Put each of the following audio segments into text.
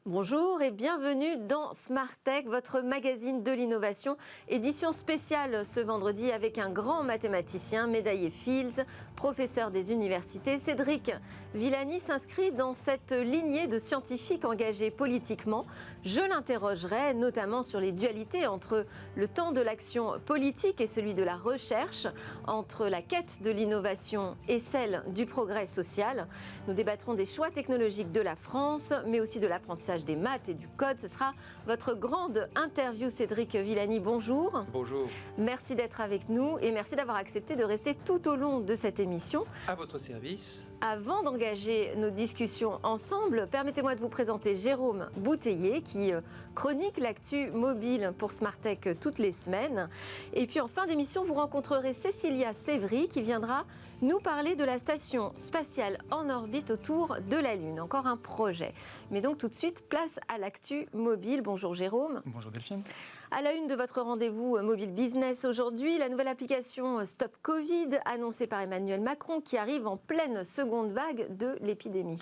Bonjour et bienvenue dans Smart Tech, votre magazine de l'innovation. Édition spéciale ce vendredi avec un grand mathématicien, médaillé Fields, professeur des universités. Cédric Villani s'inscrit dans cette lignée de scientifiques engagés politiquement. Je l'interrogerai notamment sur les dualités entre le temps de l'action politique et celui de la recherche, entre la quête de l'innovation et celle du progrès social. Nous débattrons des choix technologiques de la France, mais aussi de l'apprentissage des maths et du code. Ce sera votre grande interview. Cédric Villani, bonjour. Bonjour. Merci d'être avec nous et merci d'avoir accepté de rester tout au long de cette émission. À votre service. Avant d'engager nos discussions ensemble, permettez-moi de vous présenter Jérôme Bouteiller qui chronique l'actu mobile pour Smart Tech toutes les semaines. Et puis en fin d'émission, vous rencontrerez Cécilia Sévry qui viendra nous parler de la station spatiale en orbite autour de la Lune. Encore un projet. Mais donc tout de suite, place à l'actu mobile. Bonjour Jérôme. Bonjour Delphine. À la une de votre rendez-vous Mobile Business aujourd'hui, la nouvelle application Stop Covid annoncée par Emmanuel Macron qui arrive en pleine seconde vague de l'épidémie.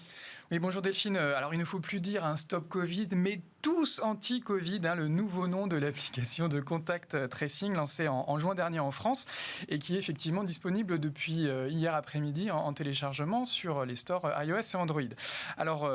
Oui, bonjour Delphine. Alors il ne faut plus dire un Stop Covid, mais tous anti-Covid, le nouveau nom de l'application de contact tracing lancée en juin dernier en France et qui est effectivement disponible depuis hier après-midi en téléchargement sur les stores iOS et Android. Alors,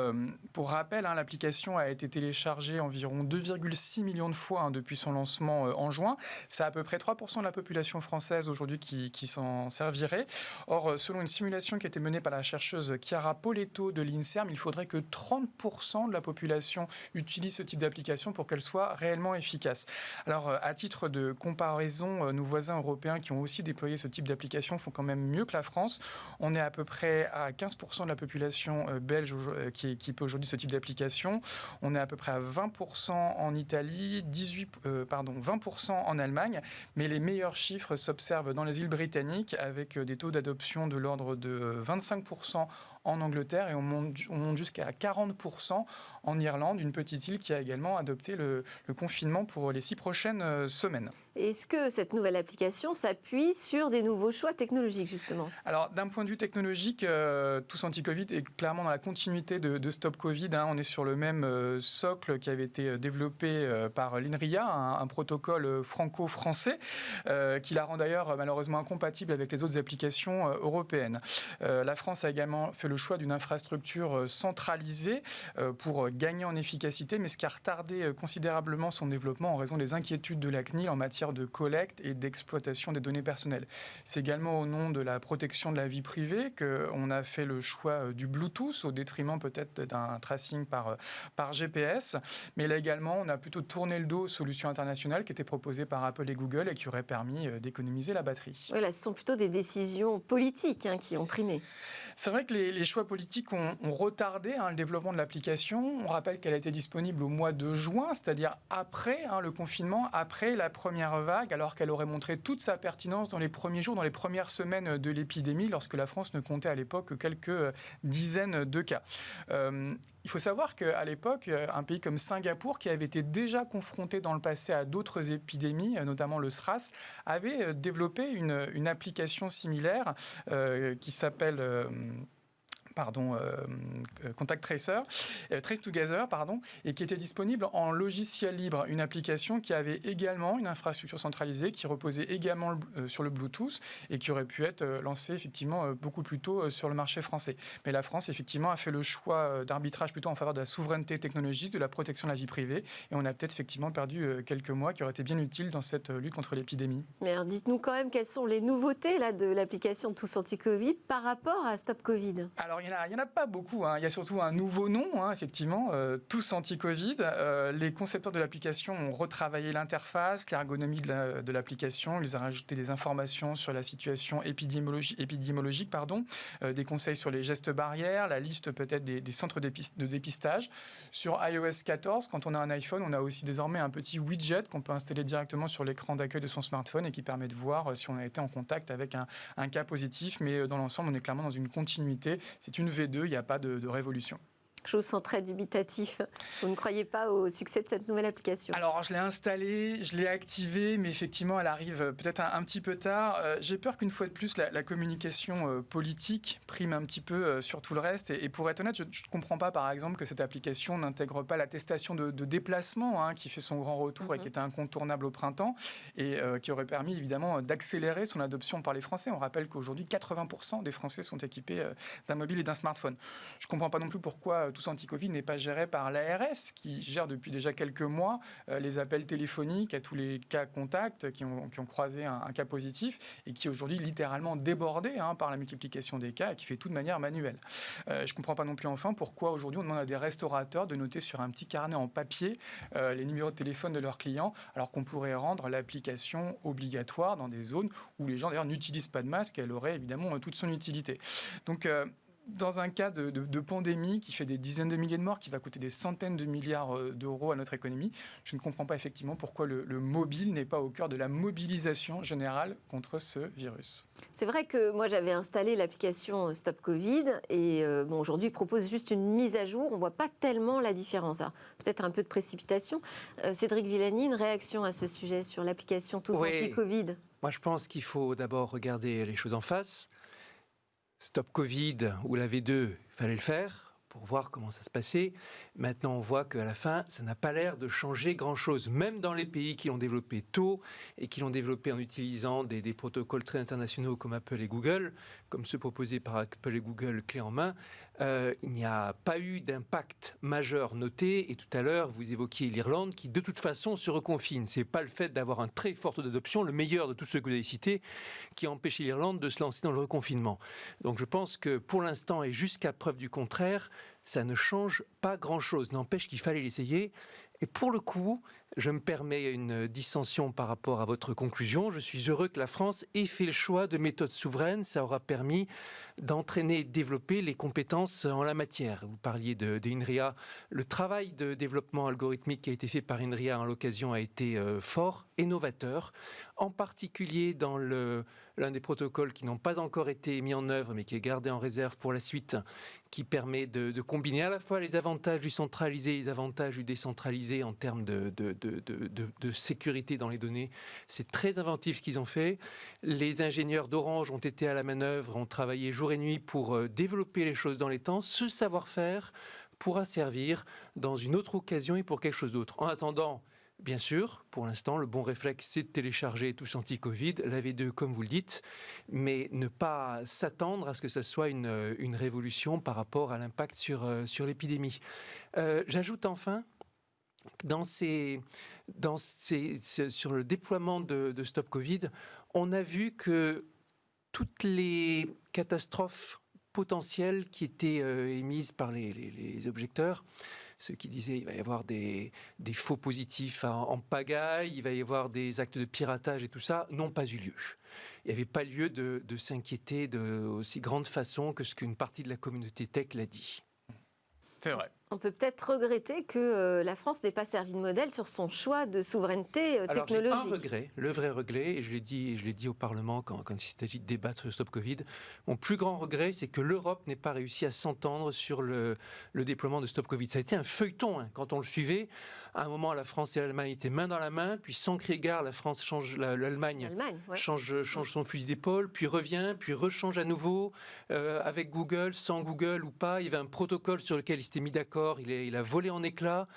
pour rappel, l'application a été téléchargée environ 2,6 millions de fois depuis son lancement en juin. C'est à peu près 3% de la population française aujourd'hui qui s'en servirait. Or, selon une simulation qui a été menée par la chercheuse Chiara Poletto de l'INSERM, il faudrait que 30% de la population utilise ce type d'application pour qu'elle soit réellement efficace. Alors, à titre de comparaison, nos voisins européens qui ont aussi déployé ce type d'application font quand même mieux que la France. On est à peu près à 15% de la population belge qui équipe aujourd'hui ce type d'application. On est à peu près à 20% en Italie, 20% en Allemagne. Mais les meilleurs chiffres s'observent dans les îles britanniques avec des taux d'adoption de l'ordre de 25% en Angleterre et on monte jusqu'à 40% en Irlande, une petite île qui a également adopté le confinement pour les 6 prochaines semaines. Est-ce que cette nouvelle application s'appuie sur des nouveaux choix technologiques, justement ? Alors, d'un point de vue technologique, Tous Anti-Covid est clairement dans la continuité de Stop Covid. On est sur le même socle qui avait été développé par l'INRIA, un protocole franco-français, qui la rend d'ailleurs malheureusement incompatible avec les autres applications européennes. La France a également fait le choix d'une infrastructure centralisée pour gagner en efficacité, mais ce qui a retardé considérablement son développement en raison des inquiétudes de la CNIL en matière de collecte et d'exploitation des données personnelles. C'est également au nom de la protection de la vie privée qu'on a fait le choix du Bluetooth au détriment peut-être d'un tracing par GPS. Mais là également, on a plutôt tourné le dos aux solutions internationales qui étaient proposées par Apple et Google et qui auraient permis d'économiser la batterie. Oui, là, ce sont plutôt des décisions politiques qui ont primé. C'est vrai que les choix politiques ont retardé le développement de l'application. On rappelle qu'elle a été disponible au mois de juin, c'est-à-dire après le confinement, après la première vague, alors qu'elle aurait montré toute sa pertinence dans les premiers jours, dans les premières semaines de l'épidémie, lorsque la France ne comptait à l'époque que quelques dizaines de cas. Il faut savoir qu'à l'époque, un pays comme Singapour, qui avait été déjà confronté dans le passé à d'autres épidémies, notamment le SRAS, avait développé une application similaire qui s'appelle... Contact Tracer, Trace Together, et qui était disponible en logiciel libre, une application qui avait également une infrastructure centralisée, qui reposait également sur le Bluetooth et qui aurait pu être lancée effectivement beaucoup plus tôt sur le marché français. Mais la France, effectivement, a fait le choix d'arbitrage plutôt en faveur de la souveraineté technologique, de la protection de la vie privée, et on a peut-être effectivement perdu quelques mois qui auraient été bien utiles dans cette lutte contre l'épidémie. Mais alors, dites-nous quand même quelles sont les nouveautés de l'application Tous Anti-Covid par rapport à Stop Covid. Alors, il n'y en a pas beaucoup. Il y a surtout un nouveau nom, effectivement, Tous Anti-Covid. Les concepteurs de l'application ont retravaillé l'interface, l'ergonomie de l'application. Ils ont rajouté des informations sur la situation épidémiologique, des conseils sur les gestes barrières, la liste peut-être des centres de dépistage. Sur iOS 14, quand on a un iPhone, on a aussi désormais un petit widget qu'on peut installer directement sur l'écran d'accueil de son smartphone et qui permet de voir si on a été en contact avec un cas positif. Mais dans l'ensemble, on est clairement dans une continuité. C'est une V2, il n'y a pas de révolution. Je vous sens très dubitatif. Vous ne croyez pas au succès de cette nouvelle application? Alors, je l'ai installée, je l'ai activée, mais effectivement, elle arrive peut-être un petit peu tard. J'ai peur qu'une fois de plus, la communication politique prime un petit peu sur tout le reste. Et pour être honnête, je ne comprends pas, par exemple, que cette application n'intègre pas l'attestation de déplacement, hein, qui fait son grand retour et qui était incontournable au printemps, et qui aurait permis, évidemment, d'accélérer son adoption par les Français. On rappelle qu'aujourd'hui, 80% des Français sont équipés d'un mobile et d'un smartphone. Je ne comprends pas non plus pourquoi Tous Anti-Covid n'est pas géré par l'ARS, qui gère depuis déjà quelques mois les appels téléphoniques à tous les cas contacts qui ont croisé un cas positif et qui aujourd'hui littéralement débordé par la multiplication des cas et qui fait tout de manière manuelle. Je ne comprends pas non plus enfin pourquoi aujourd'hui on demande à des restaurateurs de noter sur un petit carnet en papier les numéros de téléphone de leurs clients, alors qu'on pourrait rendre l'application obligatoire dans des zones où les gens d'ailleurs n'utilisent pas de masque et elle aurait évidemment toute son utilité. Donc dans un cas de pandémie qui fait des dizaines de milliers de morts, qui va coûter des centaines de milliards d'euros à notre économie, je ne comprends pas effectivement pourquoi le mobile n'est pas au cœur de la mobilisation générale contre ce virus. C'est vrai que moi j'avais installé l'application Stop Covid et aujourd'hui il propose juste une mise à jour. On ne voit pas tellement la différence. Alors, peut-être un peu de précipitation. Cédric Villani, une réaction à ce sujet sur l'application Tous Anti-Covid? Moi je pense qu'il faut d'abord regarder les choses en face. Stop Covid ou la V2, il fallait le faire pour voir comment ça se passait. Maintenant, on voit qu'à la fin, ça n'a pas l'air de changer grand-chose. Même dans les pays qui l'ont développé tôt et qui l'ont développé en utilisant des protocoles très internationaux comme Apple et Google, comme ceux proposés par Apple et Google clé en main, il n'y a pas eu d'impact majeur noté. Et tout à l'heure, vous évoquiez l'Irlande qui, de toute façon, se reconfine. Ce n'est pas le fait d'avoir un très fort taux d'adoption, le meilleur de tous ceux que vous avez cités, qui a empêché l'Irlande de se lancer dans le reconfinement. Donc je pense que pour l'instant, et jusqu'à preuve du contraire, ça ne change pas grand-chose. N'empêche qu'il fallait l'essayer. Et pour le coup, je me permets une dissension par rapport à votre conclusion. Je suis heureux que la France ait fait le choix de méthodes souveraines. Ça aura permis d'entraîner et de développer les compétences en la matière. Vous parliez de INRIA. Le travail de développement algorithmique qui a été fait par INRIA en l'occasion a été fort, et novateur, en particulier dans l'un des protocoles qui n'ont pas encore été mis en œuvre, mais qui est gardé en réserve pour la suite, qui permet de combiner à la fois les avantages du centralisé et les avantages du décentralisé en termes de sécurité dans les données. C'est très inventif ce qu'ils ont fait. Les ingénieurs d'Orange ont été à la manœuvre, ont travaillé jour et nuit pour développer les choses dans les temps. Ce savoir-faire pourra servir dans une autre occasion et pour quelque chose d'autre. En attendant, bien sûr, pour l'instant, le bon réflexe, c'est de télécharger Tous Anti-Covid, la V2 comme vous le dites, mais ne pas s'attendre à ce que ça soit une révolution par rapport à l'impact sur l'épidémie. J'ajoute enfin, sur le déploiement de Stop Covid, on a vu que toutes les catastrophes potentielles qui étaient émises par les objecteurs, ceux qui disaient qu'il va y avoir des faux positifs en pagaille, il va y avoir des actes de piratage et tout ça, n'ont pas eu lieu. Il n'y avait pas lieu de s'inquiéter de aussi grande façon que ce qu'une partie de la communauté tech l'a dit. C'est vrai. On peut peut-être regretter que la France n'ait pas servi de modèle sur son choix de souveraineté technologique. Alors, j'ai un regret, le vrai regret, et je l'ai dit au Parlement quand il s'agit de débattre sur Stop Covid. Mon plus grand regret, c'est que l'Europe n'ait pas réussi à s'entendre sur le déploiement de Stop Covid. Ça a été un feuilleton, quand on le suivait. À un moment, la France et l'Allemagne étaient main dans la main, puis sans crier gare, la France change, l'Allemagne change son fusil d'épaule, puis revient, puis rechange à nouveau, avec Google, sans Google ou pas. Il y avait un protocole sur lequel ils s'étaient mis d'accord. Il a volé en éclats,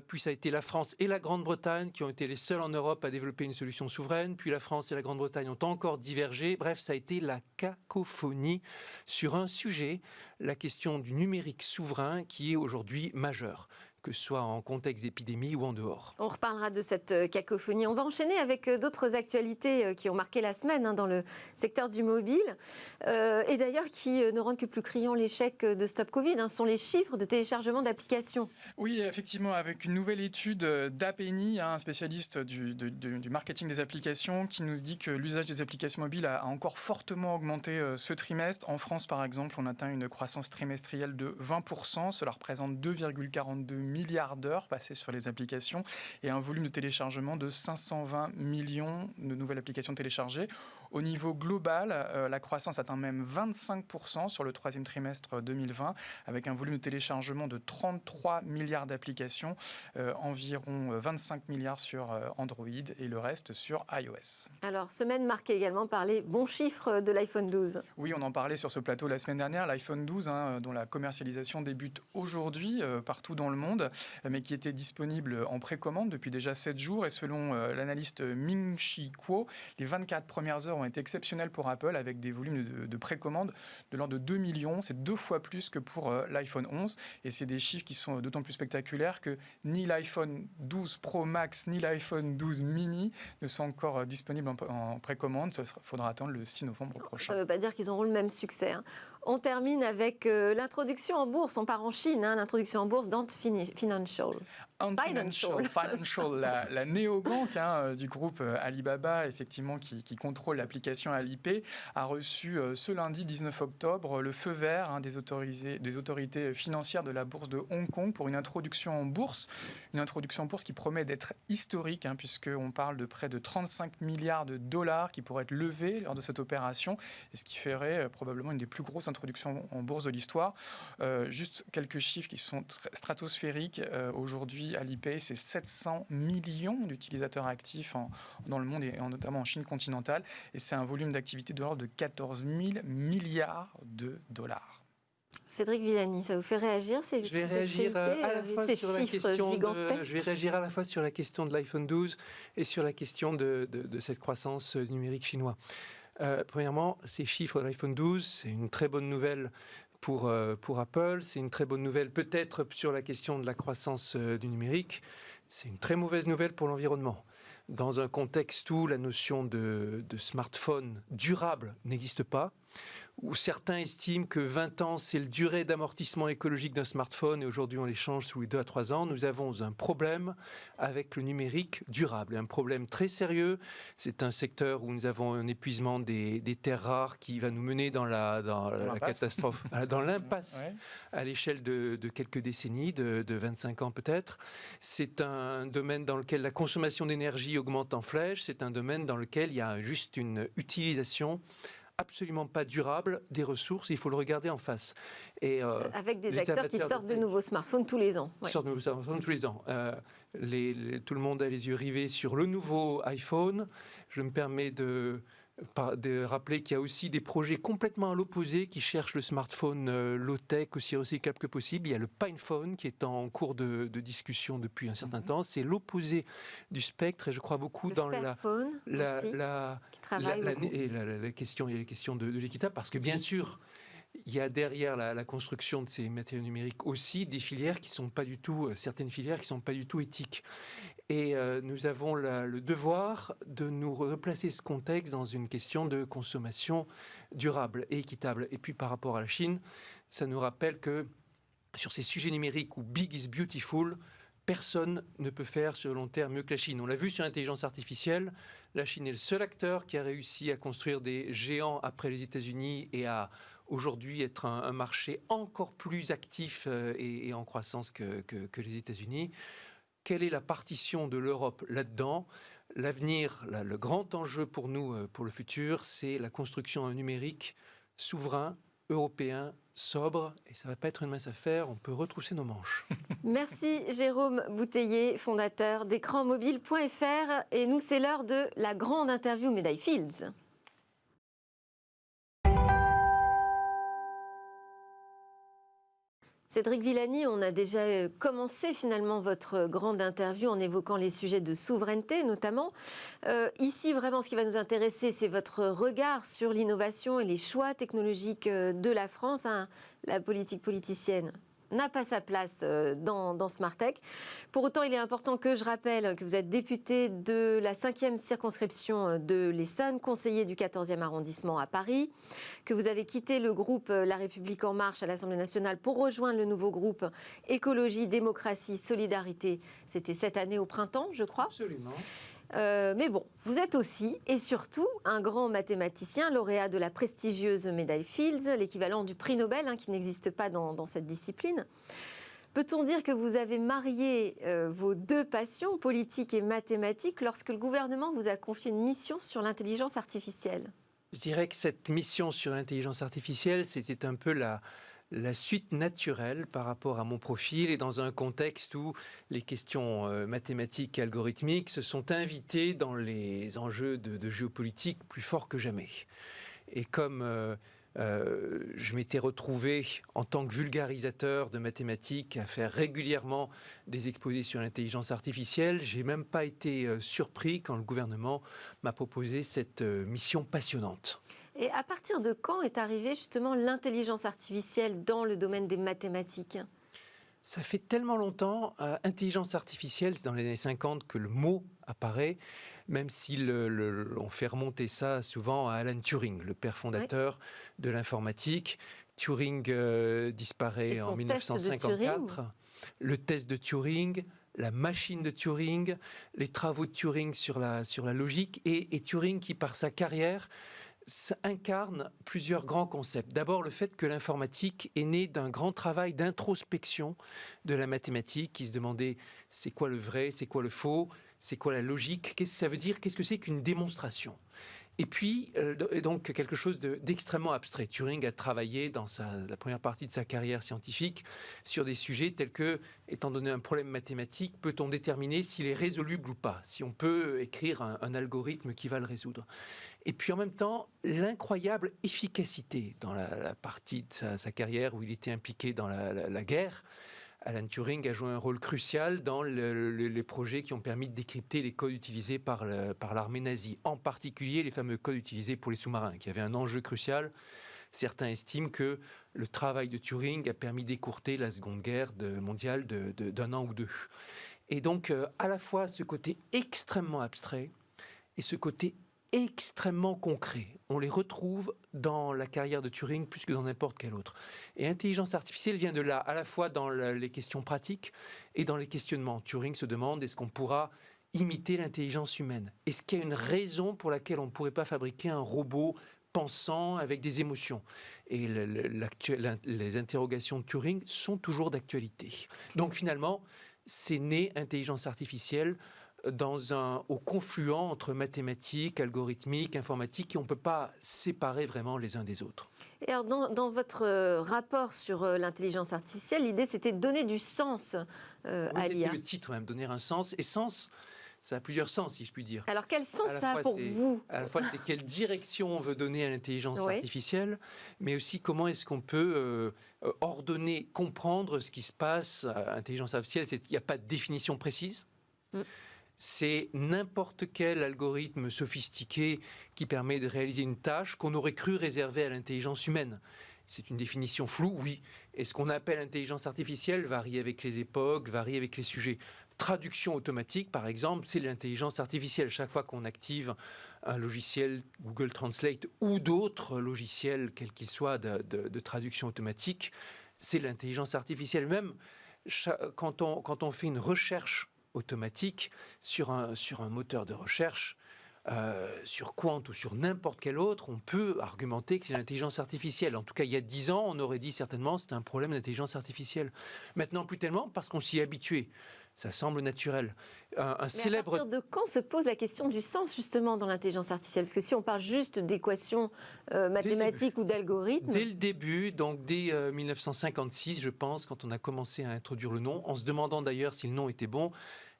puis ça a été la France et la Grande-Bretagne qui ont été les seuls en Europe à développer une solution souveraine, puis la France et la Grande-Bretagne ont encore divergé. Bref, ça a été la cacophonie sur un sujet, la question du numérique souverain qui est aujourd'hui majeur, que ce soit en contexte d'épidémie ou en dehors. On reparlera de cette cacophonie. On va enchaîner avec d'autres actualités qui ont marqué la semaine dans le secteur du mobile et d'ailleurs qui ne rendent que plus criant l'échec de Stop Covid. Ce sont les chiffres de téléchargement d'applications. Oui, effectivement, avec une nouvelle étude d'Apeni, un spécialiste du marketing des applications, qui nous dit que l'usage des applications mobiles a encore fortement augmenté ce trimestre. En France, par exemple, on atteint une croissance trimestrielle de 20%. Cela représente 2,42 milliards d'heures passées sur les applications et un volume de téléchargement de 520 millions de nouvelles applications téléchargées. Au niveau global, la croissance atteint même 25% sur le troisième trimestre 2020, avec un volume de téléchargement de 33 milliards d'applications, environ 25 milliards sur Android et le reste sur iOS. Alors, semaine marquée également par les bons chiffres de l'iPhone 12. Oui, on en parlait sur ce plateau la semaine dernière, l'iPhone 12, dont la commercialisation débute aujourd'hui partout dans le monde, mais qui était disponible en précommande depuis déjà 7 jours. Et selon l'analyste Ming-Chi Kuo, les 24 premières heures ont été exceptionnelles pour Apple, avec des volumes de précommande de l'ordre de 2 millions. C'est 2 fois plus que pour l'iPhone 11. Et c'est des chiffres qui sont d'autant plus spectaculaires que ni l'iPhone 12 Pro Max ni l'iPhone 12 Mini ne sont encore disponibles en précommande. Il faudra attendre le 6 novembre prochain. Ça ne veut pas dire qu'ils auront le même succès. On termine avec l'introduction en bourse. On part en Chine, l'introduction en bourse d'Ant Financial. Financial, la néobanque du groupe Alibaba, effectivement, qui contrôle l'application Alipay, a reçu ce lundi 19 octobre le feu vert des autorités financières de la bourse de Hong Kong pour une introduction en bourse. Une introduction en bourse qui promet d'être historique, puisqu'on parle de près de 35 milliards de dollars qui pourraient être levés lors de cette opération, et ce qui ferait probablement une des plus grosses introductions en bourse de l'histoire. Juste quelques chiffres qui sont stratosphériques. Aujourd'hui, Alipay, c'est 700 millions d'utilisateurs actifs dans le monde et notamment en Chine continentale. Et c'est un volume d'activité de l'ordre de 14 000 milliards de dollars. Cédric Villani, ça vous fait réagir ces Je vais réagir à la fois sur la question gigantesques. Je vais réagir à la fois sur la question de l'iPhone 12 et sur la question de cette croissance numérique chinoise. Premièrement, ces chiffres de l'iPhone 12, c'est une très bonne nouvelle pour Apple. C'est une très bonne nouvelle peut-être sur la question de la croissance du numérique. C'est une très mauvaise nouvelle pour l'environnement. Dans un contexte où la notion de smartphone durable n'existe pas, où certains estiment que 20 ans, c'est le durée d'amortissement écologique d'un smartphone, et aujourd'hui on les change sous les 2 à 3 ans, nous avons un problème avec le numérique durable. Un problème très sérieux. C'est un secteur où nous avons un épuisement des terres rares qui va nous mener dans la catastrophe, dans l'impasse à l'échelle de quelques décennies, de 25 ans peut-être. C'est un domaine dans lequel la consommation d'énergie augmente en flèche. C'est un domaine dans lequel il y a juste une utilisation absolument pas durable des ressources, il faut le regarder en face. Et, avec des acteurs qui sortent de nouveaux smartphones tous les ans. Ouais. Sortent de nouveaux smartphones tous les ans. Tout le monde a les yeux rivés sur le nouveau iPhone. Je me permets de rappeler qu'il y a aussi des projets complètement à l'opposé qui cherchent le smartphone low-tech, aussi recyclable que possible. Il y a le PinePhone qui est en cours de discussion depuis un certain temps. C'est l'opposé du spectre et je crois beaucoup dans la question, il y a les questions de l'équitable, parce que bien sûr, il y a derrière la construction de ces matériaux numériques aussi des filières qui sont pas du tout, certaines filières qui sont pas du tout éthiques. Et nous avons le devoir de nous replacer ce contexte dans une question de consommation durable et équitable. Et puis par rapport à la Chine, ça nous rappelle que sur ces sujets numériques où big is beautiful, personne ne peut faire sur le long terme mieux que la Chine. On l'a vu sur l'intelligence artificielle, la Chine est le seul acteur qui a réussi à construire des géants après les États-Unis et à aujourd'hui être un marché encore plus actif et en croissance que les États-Unis. Quelle est la partition de l'Europe là-dedans ? L'avenir, le grand enjeu pour nous, pour le futur, c'est la construction numérique souverain, européen, sobre, et ça ne va pas être une mince affaire, on peut retrousser nos manches. Merci Jérôme Bouteiller, fondateur d'écranmobile.fr. Et nous, c'est l'heure de la grande interview Médaille Fields. Cédric Villani, on a déjà commencé finalement votre grande interview en évoquant les sujets de souveraineté notamment. Ici, vraiment, ce qui va nous intéresser, c'est votre regard sur l'innovation et les choix technologiques de la France. La politique politicienne n'a pas sa place dans Smartech. Pour autant, il est important que je rappelle que vous êtes député de la 5e circonscription de l'Essonne, conseiller du 14e arrondissement à Paris, que vous avez quitté le groupe La République En Marche à l'Assemblée nationale pour rejoindre le nouveau groupe Écologie, Démocratie, Solidarité. C'était cette année au printemps, je crois. Absolument. Mais bon, vous êtes aussi et surtout un grand mathématicien, lauréat de la prestigieuse médaille Fields, l'équivalent du prix Nobel, qui n'existe pas dans cette discipline. Peut-on dire que vous avez marié vos deux passions, politique et mathématiques, lorsque le gouvernement vous a confié une mission sur l'intelligence artificielle ? Je dirais que cette mission sur l'intelligence artificielle, c'était un peu la suite naturelle par rapport à mon profil et dans un contexte où les questions mathématiques et algorithmiques se sont invitées dans les enjeux de géopolitique plus forts que jamais. Et comme je m'étais retrouvé en tant que vulgarisateur de mathématiques à faire régulièrement des exposés sur l'intelligence artificielle, j'ai même pas été surpris quand le gouvernement m'a proposé cette mission passionnante. Et à partir de quand est arrivée justement l'intelligence artificielle dans le domaine des mathématiques? Ça fait tellement longtemps, intelligence artificielle, c'est dans les années 50 que le mot apparaît, même si on fait remonter ça souvent à Alan Turing, le père fondateur de l'informatique. Turing disparaît en 1954. Le test de Turing, la machine de Turing, les travaux de Turing sur la logique, et Turing qui, par sa carrière, ça incarne plusieurs grands concepts. D'abord, le fait que l'informatique est née d'un grand travail d'introspection de la mathématique, qui se demandait c'est quoi le vrai, c'est quoi le faux, c'est quoi la logique, qu'est-ce que ça veut dire, qu'est-ce que c'est qu'une démonstration. Et puis, donc, quelque chose d'extrêmement abstrait. Turing a travaillé dans la première partie de sa carrière scientifique sur des sujets tels que, étant donné un problème mathématique, peut-on déterminer s'il est résoluble ou pas, si on peut écrire un algorithme qui va le résoudre. Et puis en même temps, l'incroyable efficacité dans la partie de sa carrière où il était impliqué dans la guerre. Alan Turing a joué un rôle crucial dans les projets qui ont permis de décrypter les codes utilisés par l'armée nazie, en particulier les fameux codes utilisés pour les sous-marins, qui avaient un enjeu crucial. Certains estiment que le travail de Turing a permis d'écourter la Seconde Guerre mondiale d'un an ou deux. Et donc, à la fois ce côté extrêmement abstrait et ce côté extrêmement concret. On les retrouve dans la carrière de Turing plus que dans n'importe quelle autre. Et l'intelligence artificielle vient de là, à la fois dans les questions pratiques et dans les questionnements. Turing se demande, est-ce qu'on pourra imiter l'intelligence humaine? Est-ce qu'il y a une raison pour laquelle on ne pourrait pas fabriquer un robot pensant avec des émotions? Et les interrogations de Turing sont toujours d'actualité. Donc finalement, c'est né intelligence artificielle au confluent entre mathématiques, algorithmique, informatique, et on ne peut pas séparer vraiment les uns des autres. Et alors dans votre rapport sur l'intelligence artificielle, l'idée c'était de donner du sens à l'IA. C'était le titre même, donner un sens. Et sens, ça a plusieurs sens, si je puis dire. Alors quel sens ça a pour vous? À la fois, c'est quelle direction on veut donner à l'intelligence artificielle, mais aussi comment est-ce qu'on peut ordonner, comprendre ce qui se passe. Intelligence artificielle, il n'y a pas de définition précise. C'est n'importe quel algorithme sophistiqué qui permet de réaliser une tâche qu'on aurait cru réservée à l'intelligence humaine. C'est une définition floue, oui. Et ce qu'on appelle intelligence artificielle varie avec les époques, varie avec les sujets. Traduction automatique, par exemple, c'est l'intelligence artificielle. Chaque fois qu'on active un logiciel Google Translate ou d'autres logiciels, quels qu'ils soient, de traduction automatique, c'est l'intelligence artificielle. Même quand on fait une recherche automatique sur un moteur de recherche, sur Quant ou sur n'importe quel autre, on peut argumenter que c'est l'intelligence artificielle. En tout cas, il y a 10 ans, on aurait dit certainement que c'est un problème d'intelligence artificielle. Maintenant, plus tellement, parce qu'on s'y est habitué. Ça semble naturel. Mais à partir de quand se pose la question du sens, justement, dans l'intelligence artificielle? Parce que si on parle juste d'équations mathématiques ou d'algorithmes... Dès le début, donc dès 1956, je pense, quand on a commencé à introduire le nom, en se demandant d'ailleurs si le nom était bon.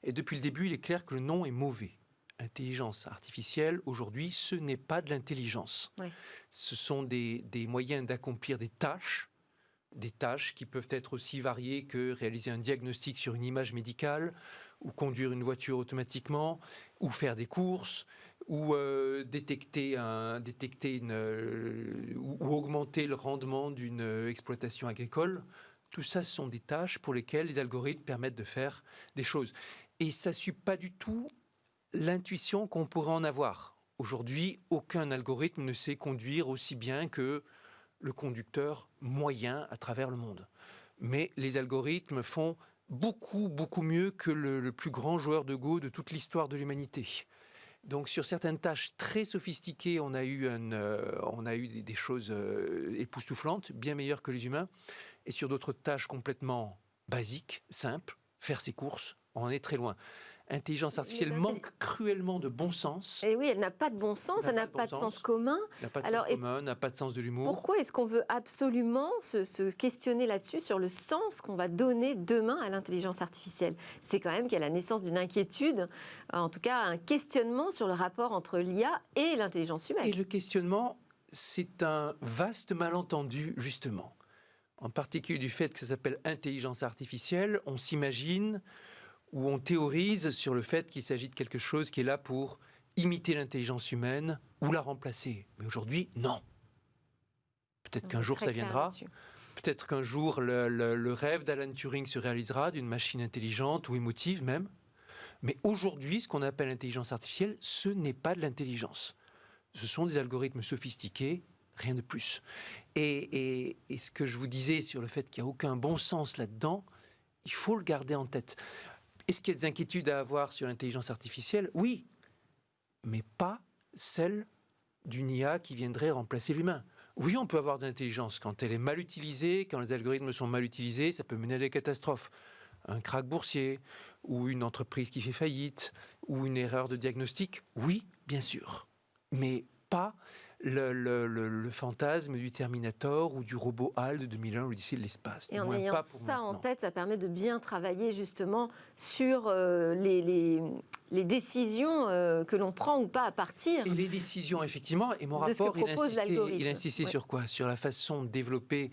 Et depuis le début, il est clair que le nom est mauvais. Intelligence artificielle, aujourd'hui, ce n'est pas de l'intelligence. Oui. Ce sont des moyens d'accomplir des tâches qui peuvent être aussi variées que réaliser un diagnostic sur une image médicale, ou conduire une voiture automatiquement, ou faire des courses, ou détecter ou augmenter le rendement d'une exploitation agricole. Tout ça, ce sont des tâches pour lesquelles les algorithmes permettent de faire des choses. Et ça ne suit pas du tout l'intuition qu'on pourrait en avoir. Aujourd'hui, aucun algorithme ne sait conduire aussi bien que le conducteur moyen à travers le monde. Mais les algorithmes font beaucoup, beaucoup mieux que le plus grand joueur de Go de toute l'histoire de l'humanité. Donc sur certaines tâches très sophistiquées, on a eu des choses époustouflantes, bien meilleures que les humains. Et sur d'autres tâches complètement basiques, simples, faire ses courses, on en est très loin. Intelligence artificielle manque cruellement de bon sens. Et oui, elle n'a pas de bon sens, elle n'a pas de sens commun. Elle n'a pas de sens commun, n'a pas de sens de l'humour. Pourquoi est-ce qu'on veut absolument se questionner là-dessus, sur le sens qu'on va donner demain à l'intelligence artificielle? C'est quand même qu'à la naissance d'une inquiétude, en tout cas un questionnement sur le rapport entre l'IA et l'intelligence humaine. Et le questionnement, c'est un vaste malentendu, justement. En particulier du fait que ça s'appelle intelligence artificielle, on s'imagine ou on théorise sur le fait qu'il s'agit de quelque chose qui est là pour imiter l'intelligence humaine ou la remplacer. Mais aujourd'hui, non. Peut-être qu'un jour ça viendra. Peut-être qu'un jour le rêve d'Alan Turing se réalisera d'une machine intelligente ou émotive même. Mais aujourd'hui, ce qu'on appelle l'intelligence artificielle, ce n'est pas de l'intelligence. Ce sont des algorithmes sophistiqués, rien de plus. Et ce que je vous disais sur le fait qu'il n'y a aucun bon sens là-dedans, il faut le garder en tête. Est-ce qu'il y a des inquiétudes à avoir sur l'intelligence artificielle? Oui, mais pas celle d'une IA qui viendrait remplacer l'humain. Oui, on peut avoir de l'intelligence quand elle est mal utilisée, quand les algorithmes sont mal utilisés, ça peut mener à des catastrophes. Un krach boursier, ou une entreprise qui fait faillite, ou une erreur de diagnostic, oui, bien sûr. Mais pas le fantasme du Terminator ou du robot HAL de 2001 ou l'Odyssée de l'espace. Et en ayant ça en tête, ça permet de bien travailler justement sur les décisions que l'on prend ou pas à partir. Et les décisions, effectivement. Et mon rapport, il insistait sur quoi? Sur la façon de développer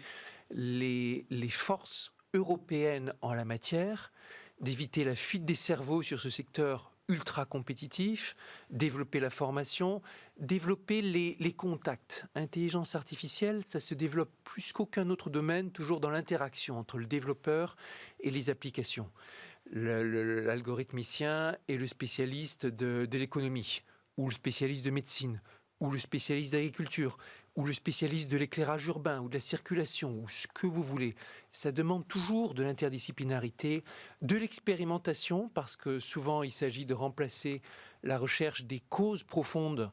les forces européennes en la matière, d'éviter la fuite des cerveaux sur ce secteur ultra compétitif, développer la formation, développer les contacts. Intelligence artificielle, ça se développe plus qu'aucun autre domaine, toujours dans l'interaction entre le développeur et les applications. L'algorithmicien est le spécialiste de l'économie, ou le spécialiste de médecine, ou le spécialiste d'agriculture, ou le spécialiste de l'éclairage urbain, ou de la circulation, ou ce que vous voulez. Ça demande toujours de l'interdisciplinarité, de l'expérimentation, parce que souvent il s'agit de remplacer la recherche des causes profondes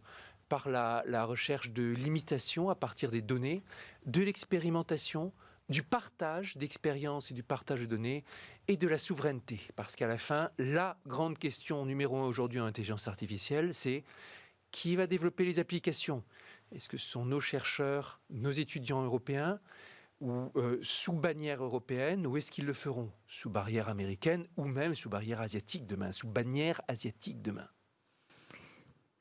par la recherche de limitations à partir des données, de l'expérimentation, du partage d'expériences et du partage de données, et de la souveraineté. Parce qu'à la fin, la grande question numéro 1 aujourd'hui en intelligence artificielle, c'est qui va développer les applications? Est-ce que ce sont nos chercheurs, nos étudiants européens, ou sous bannière européenne, ou est-ce qu'ils le feront sous barrière américaine, ou même sous barrière asiatique demain, sous bannière asiatique demain?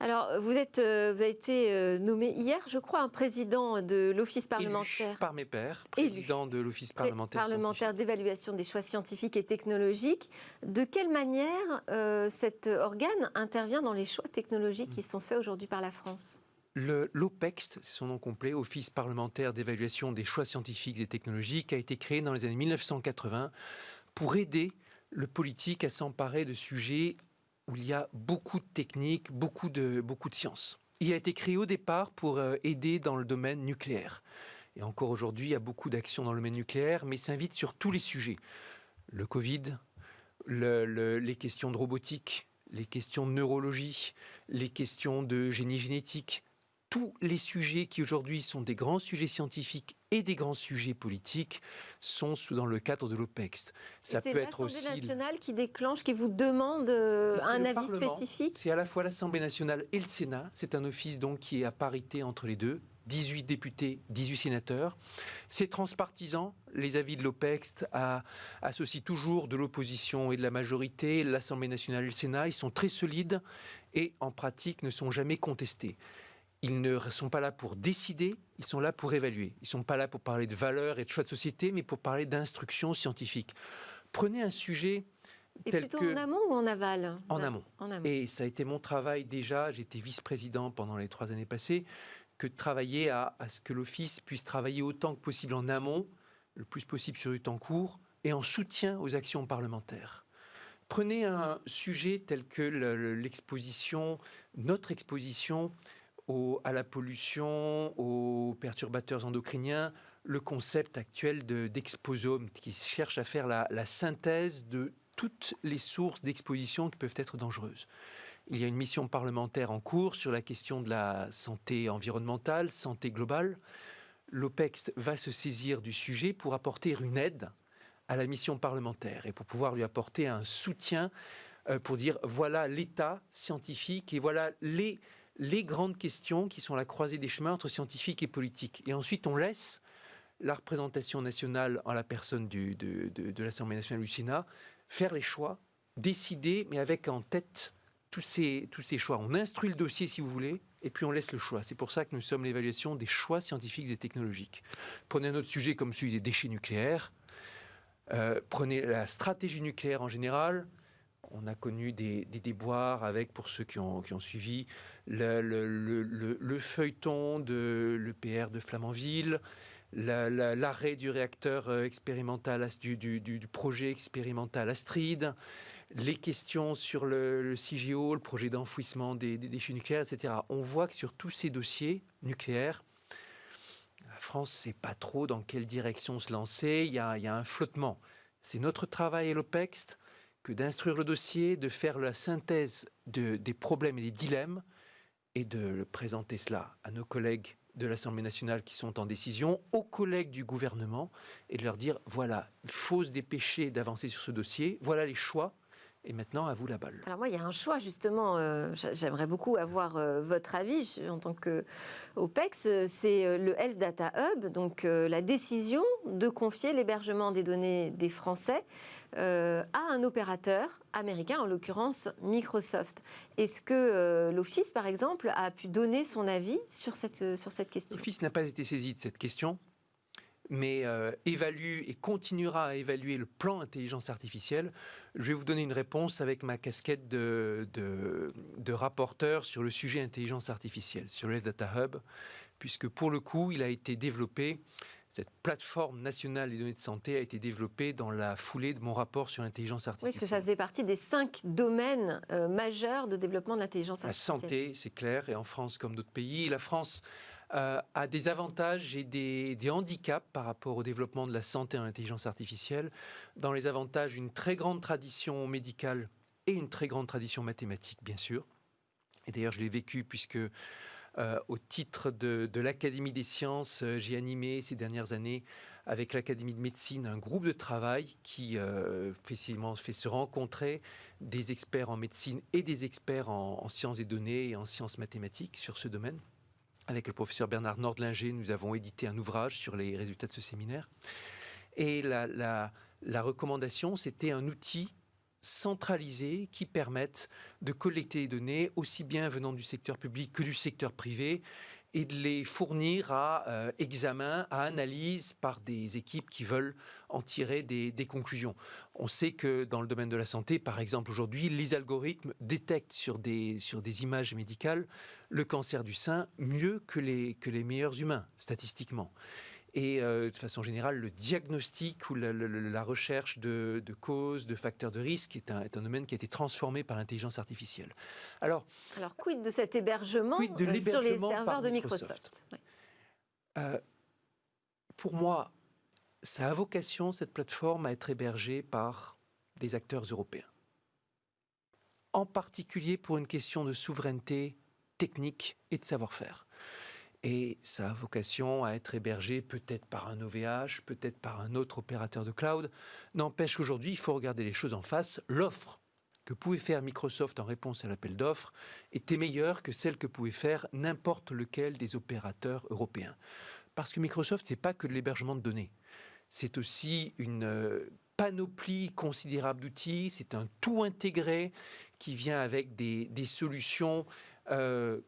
Alors, vous avez été nommé hier, je crois, un président de l'Office parlementaire. Élu par mes pairs, président de l'Office parlementaire d'évaluation des choix scientifiques et technologiques. De quelle manière cet organe intervient dans les choix technologiques qui sont faits aujourd'hui par la France? L'OPEXT, c'est son nom complet, Office parlementaire d'évaluation des choix scientifiques et technologiques, a été créé dans les années 1980 pour aider le politique à s'emparer de sujets où il y a beaucoup de techniques, beaucoup de sciences. Il a été créé au départ pour aider dans le domaine nucléaire. Et encore aujourd'hui, il y a beaucoup d'actions dans le domaine nucléaire, mais s'invite sur tous les sujets. Le Covid, les questions de robotique, les questions de neurologie, les questions de génie génétique, tous les sujets qui aujourd'hui sont des grands sujets scientifiques et des grands sujets politiques sont dans le cadre de l'OPEXT. Ça peut être aussi l'Assemblée nationale qui déclenche, qui vous demande un avis spécifique. C'est à la fois l'Assemblée nationale et le Sénat. C'est un office donc qui est à parité entre les deux. 18 députés, 18 sénateurs. C'est transpartisan. Les avis de l'OPEXT associent toujours de l'opposition et de la majorité. L'Assemblée nationale et le Sénat, ils sont très solides et en pratique ne sont jamais contestés. Ils ne sont pas là pour décider, ils sont là pour évaluer. Ils ne sont pas là pour parler de valeurs et de choix de société, mais pour parler d'instruction scientifique. Prenez un sujet tel que... en amont ou en aval? En amont. Et ça a été mon travail déjà, j'étais vice-président pendant les 3 années passées, que de travailler à ce que l'Office puisse travailler autant que possible en amont, le plus possible sur du temps court, et en soutien aux actions parlementaires. Prenez un sujet tel que notre exposition à la pollution, aux perturbateurs endocriniens, le concept actuel d'exposome qui cherche à faire la synthèse de toutes les sources d'exposition qui peuvent être dangereuses. Il y a une mission parlementaire en cours sur la question de la santé environnementale, santé globale. L'OPEXT va se saisir du sujet pour apporter une aide à la mission parlementaire et pour pouvoir lui apporter un soutien pour dire voilà l'état scientifique et voilà les grandes questions qui sont à la croisée des chemins entre scientifique et politique. Et ensuite, on laisse la représentation nationale en la personne de l'Assemblée nationale du Sénat faire les choix, décider, mais avec en tête tous ces choix. On instruit le dossier, si vous voulez, et puis on laisse le choix. C'est pour ça que nous sommes l'évaluation des choix scientifiques et technologiques. Prenez un autre sujet comme celui des déchets nucléaires. Prenez la stratégie nucléaire en général. On a connu des déboires avec, pour ceux qui ont suivi, le feuilleton de l'EPR de Flamanville, l'arrêt du réacteur expérimental, du projet expérimental Astrid, les questions sur le CIGEO, le projet d'enfouissement des déchets nucléaires, etc. On voit que sur tous ces dossiers nucléaires, la France ne sait pas trop dans quelle direction se lancer. Il y a un flottement. C'est notre travail à l'OPEX que d'instruire le dossier, de faire la synthèse des problèmes et des dilemmes et de présenter cela à nos collègues de l'Assemblée nationale qui sont en décision, aux collègues du gouvernement et de leur dire voilà, il faut se dépêcher d'avancer sur ce dossier, voilà les choix. Et maintenant, à vous la balle. Alors moi, il y a un choix, justement. J'aimerais beaucoup avoir votre avis en tant qu'OPEX. C'est le Health Data Hub, donc la décision de confier l'hébergement des données des Français à un opérateur américain, en l'occurrence Microsoft. Est-ce que l'Office, par exemple, a pu donner son avis sur cette question ? L'Office n'a pas été saisi de cette question, mais évalue et continuera à évaluer le plan intelligence artificielle. Je vais vous donner une réponse avec ma casquette de rapporteur sur le sujet intelligence artificielle, sur le Data Hub, puisque pour le coup, il a été développé, cette plateforme nationale des données de santé a été développée dans la foulée de mon rapport sur l'intelligence artificielle. Oui, parce que ça faisait partie des 5 domaines majeurs de développement de l'intelligence artificielle. La santé, c'est clair, et en France comme d'autres pays, la France a des avantages et des handicaps par rapport au développement de la santé en intelligence artificielle. Dans les avantages, une très grande tradition médicale et une très grande tradition mathématique, bien sûr. Et d'ailleurs, je l'ai vécu puisque, au titre de l'Académie des sciences, j'ai animé ces dernières années avec l'Académie de médecine un groupe de travail qui fait se rencontrer des experts en médecine et des experts en sciences des données et en sciences mathématiques sur ce domaine. Avec le professeur Bernard Nordlinger, nous avons édité un ouvrage sur les résultats de ce séminaire. Et la recommandation, c'était un outil centralisé qui permette de collecter les données, aussi bien venant du secteur public que du secteur privé, et de les fournir à examen, à analyse par des équipes qui veulent en tirer des conclusions. On sait que dans le domaine de la santé, par exemple aujourd'hui, les algorithmes détectent sur des images médicales le cancer du sein mieux que les meilleurs humains, statistiquement. Et de façon générale, le diagnostic ou la recherche de causes, de facteurs de risque est un domaine qui a été transformé par l'intelligence artificielle. Alors quid de cet hébergement, sur les serveurs de Microsoft, Pour moi, ça a vocation, cette plateforme, à être hébergée par des acteurs européens. En particulier pour une question de souveraineté technique et de savoir-faire. Et ça a vocation à être hébergé peut-être par un OVH, peut-être par un autre opérateur de cloud. N'empêche qu'aujourd'hui, il faut regarder les choses en face. L'offre que pouvait faire Microsoft en réponse à l'appel d'offres était meilleure que celle que pouvait faire n'importe lequel des opérateurs européens. Parce que Microsoft, ce n'est pas que de l'hébergement de données. C'est aussi une panoplie considérable d'outils. C'est un tout intégré qui vient avec des solutions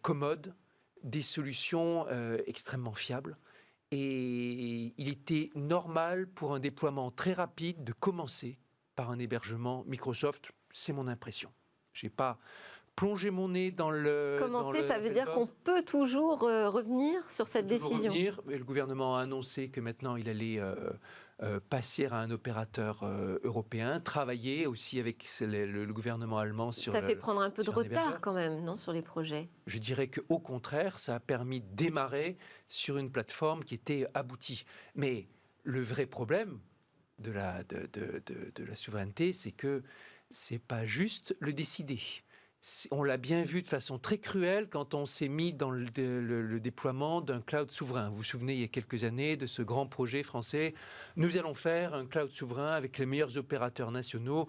commodes, des solutions extrêmement fiables. Et il était normal pour un déploiement très rapide de commencer par un hébergement Microsoft. C'est mon impression. Je n'ai pas plongé mon nez dans le... Commencer, ça veut dire qu'on peut toujours revenir sur cette décision. Le gouvernement a annoncé que maintenant il allait passer à un opérateur européen, travailler aussi avec le gouvernement allemand sur... Ça fait prendre un peu de retard quand même, non, sur les projets? Je dirais qu'au contraire, ça a permis de démarrer sur une plateforme qui était aboutie. Mais le vrai problème de la souveraineté, c'est que c'est pas juste le décider. On l'a bien vu de façon très cruelle quand on s'est mis dans le déploiement d'un cloud souverain. Vous vous souvenez, il y a quelques années, de ce grand projet français. Nous allons faire un cloud souverain avec les meilleurs opérateurs nationaux.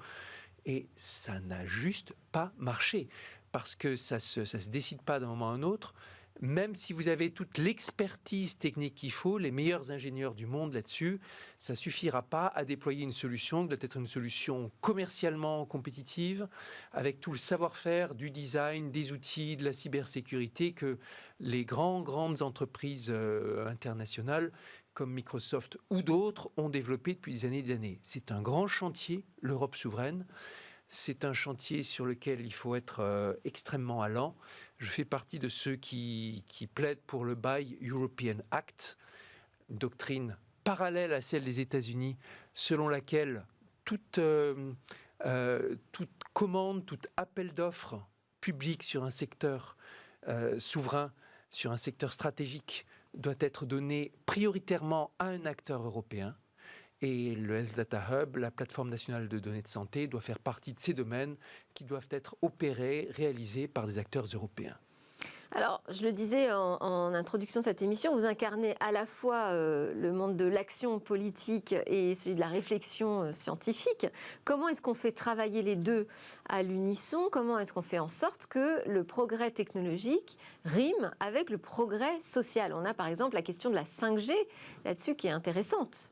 Et ça n'a juste pas marché, parce que ça se décide pas d'un moment à un autre. Même si vous avez toute l'expertise technique qu'il faut, les meilleurs ingénieurs du monde là-dessus, ça suffira pas à déployer une solution qui doit être une solution commercialement compétitive, avec tout le savoir-faire du design, des outils, de la cybersécurité que les grandes entreprises internationales comme Microsoft ou d'autres ont développé depuis des années et des années. C'est un grand chantier, l'Europe souveraine. C'est un chantier sur lequel il faut être extrêmement allant. Je fais partie de ceux qui plaident pour le Buy European Act, une doctrine parallèle à celle des États-Unis, selon laquelle toute commande, tout appel d'offres public sur un secteur souverain, sur un secteur stratégique, doit être donné prioritairement à un acteur européen. Et le Health Data Hub, la plateforme nationale de données de santé, doit faire partie de ces domaines qui doivent être opérés, réalisés par des acteurs européens. Alors, je le disais en introduction de cette émission, vous incarnez à la fois le monde de l'action politique et celui de la réflexion scientifique. Comment est-ce qu'on fait travailler les deux à l'unisson? Comment est-ce qu'on fait en sorte que le progrès technologique rime avec le progrès social? On a par exemple la question de la 5G là-dessus qui est intéressante.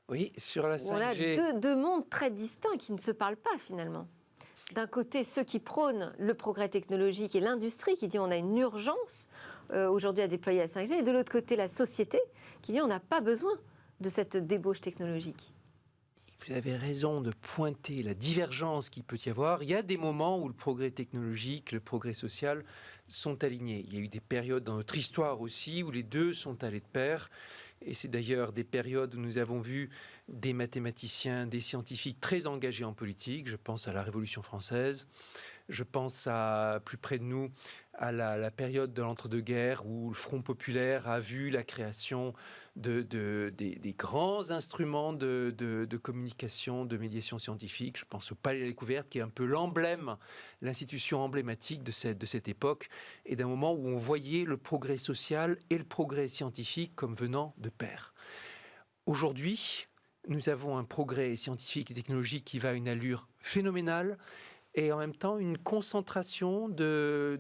Oui, sur la 5G... On a deux mondes très distincts qui ne se parlent pas finalement. D'un côté, ceux qui prônent le progrès technologique et l'industrie qui dit on a une urgence aujourd'hui à déployer la 5G, et de l'autre côté, la société qui dit on n'a pas besoin de cette débauche technologique. Vous avez raison de pointer la divergence qu'il peut y avoir. Il y a des moments où le progrès technologique, le progrès social sont alignés. Il y a eu des périodes dans notre histoire aussi où les deux sont allés de pair. Et c'est d'ailleurs des périodes où nous avons vu des mathématiciens, des scientifiques très engagés en politique. Je pense à la Révolution française. Je pense à, plus près de nous, à la période de l'entre-deux-guerres où le Front populaire a vu la création des grands instruments de communication, de médiation scientifique. Je pense au Palais de la Découverte, qui est un peu l'emblème, l'institution emblématique de cette époque, et d'un moment où on voyait le progrès social et le progrès scientifique comme venant de pair. Aujourd'hui, nous avons un progrès scientifique et technologique qui va à une allure phénoménale, et en même temps une concentration de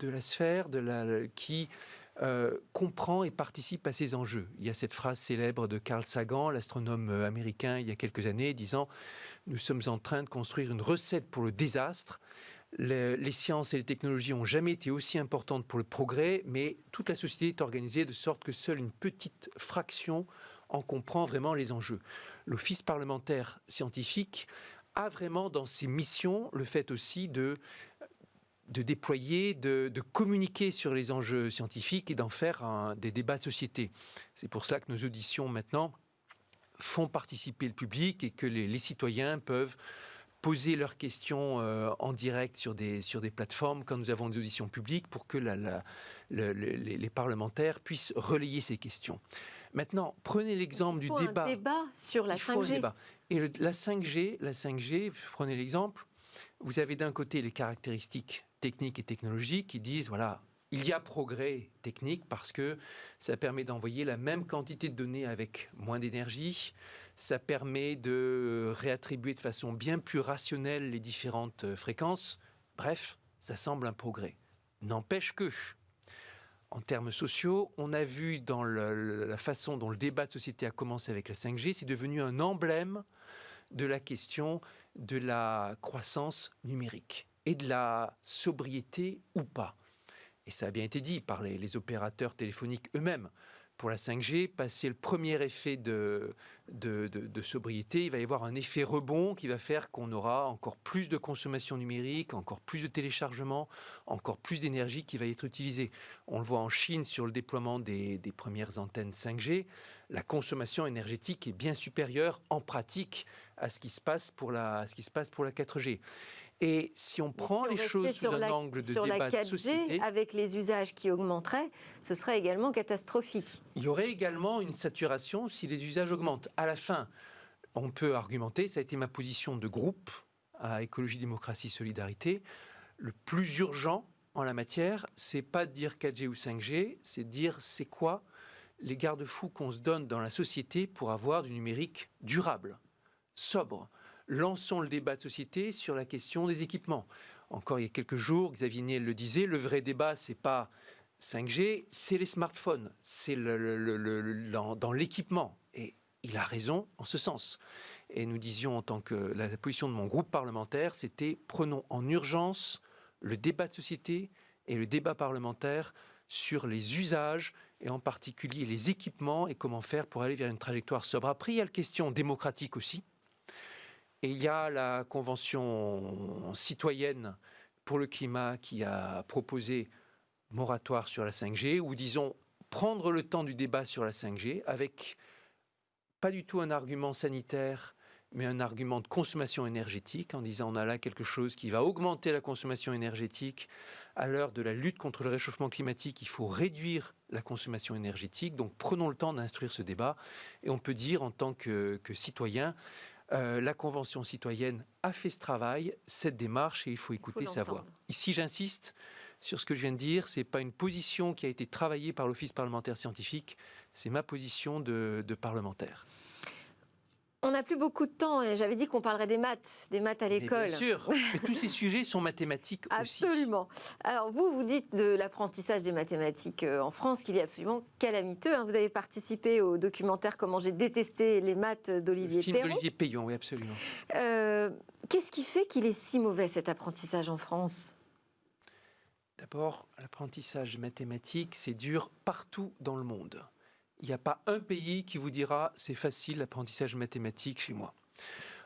la sphère qui comprend et participe à ces enjeux. Il y a cette phrase célèbre de Carl Sagan, l'astronome américain, il y a quelques années, disant « Nous sommes en train de construire une recette pour le désastre. Les sciences et les technologies n'ont jamais été aussi importantes pour le progrès, mais toute la société est organisée de sorte que seule une petite fraction en comprend vraiment les enjeux. » L'Office parlementaire scientifique a vraiment dans ses missions le fait aussi de déployer, de communiquer sur les enjeux scientifiques et d'en faire des débats de société. C'est pour ça que nos auditions maintenant font participer le public et que les citoyens peuvent poser leurs questions en direct sur des plateformes quand nous avons des auditions publiques pour que les parlementaires puissent relayer ces questions. Maintenant, prenez l'exemple du débat. Il faut un débat sur la 5G. Et la 5G, prenez l'exemple, vous avez d'un côté les caractéristiques techniques et technologiques qui disent, voilà, il y a progrès technique parce que ça permet d'envoyer la même quantité de données avec moins d'énergie, ça permet de réattribuer de façon bien plus rationnelle les différentes fréquences. Bref, ça semble un progrès. N'empêche que, en termes sociaux, on a vu dans la façon dont le débat de société a commencé avec la 5G, c'est devenu un emblème de la question de la croissance numérique et de la sobriété ou pas. Et ça a bien été dit par les opérateurs téléphoniques eux-mêmes. Pour la 5G, passer le premier effet de sobriété, il va y avoir un effet rebond qui va faire qu'on aura encore plus de consommation numérique, encore plus de téléchargement, encore plus d'énergie qui va être utilisée. On le voit en Chine sur le déploiement des premières antennes 5G. La consommation énergétique est bien supérieure en pratique à ce qui se passe pour la 4G. Et si on prend les choses sous un angle de débat de société, avec les usages qui augmenteraient, ce serait également catastrophique. Il y aurait également une saturation si les usages augmentent. À la fin, on peut argumenter, ça a été ma position de groupe à Écologie, Démocratie, Solidarité, le plus urgent en la matière, c'est pas de dire 4G ou 5G, c'est de dire c'est quoi les garde-fous qu'on se donne dans la société pour avoir du numérique durable, sobre. lançons le débat de société sur la question des équipements. Encore il y a quelques jours, Xavier Niel le disait, le vrai débat, c'est pas 5G, c'est les smartphones, c'est dans l'équipement. Et il a raison en ce sens. Et nous disions, en tant que la position de mon groupe parlementaire, c'était prenons en urgence le débat de société et le débat parlementaire sur les usages et en particulier les équipements et comment faire pour aller vers une trajectoire sobre. Après, il y a la question démocratique aussi. Et il y a la Convention citoyenne pour le climat qui a proposé moratoire sur la 5G, ou disons prendre le temps du débat sur la 5G avec pas du tout un argument sanitaire, mais un argument de consommation énergétique, en disant on a là quelque chose qui va augmenter la consommation énergétique. À l'heure de la lutte contre le réchauffement climatique, il faut réduire la consommation énergétique. Donc prenons le temps d'instruire ce débat. Et on peut dire en tant que citoyen, la Convention citoyenne a fait ce travail, cette démarche, et il faut écouter sa voix. Ici, j'insiste sur ce que je viens de dire. Ce n'est pas une position qui a été travaillée par l'Office parlementaire scientifique, c'est ma position de parlementaire. On n'a plus beaucoup de temps et j'avais dit qu'on parlerait des maths à l'école. Bien sûr, mais tous ces sujets sont mathématiques aussi. Absolument. Alors vous dites de l'apprentissage des mathématiques en France qu'il est absolument calamiteux. Vous avez participé au documentaire Comment j'ai détesté les maths d'Olivier Perron. Le film d'Olivier Perron, oui, absolument. Qu'est-ce qui fait qu'il est si mauvais cet apprentissage en France ? D'abord, l'apprentissage mathématique, c'est dur partout dans le monde. Il n'y a pas un pays qui vous dira « c'est facile l'apprentissage mathématique chez moi ».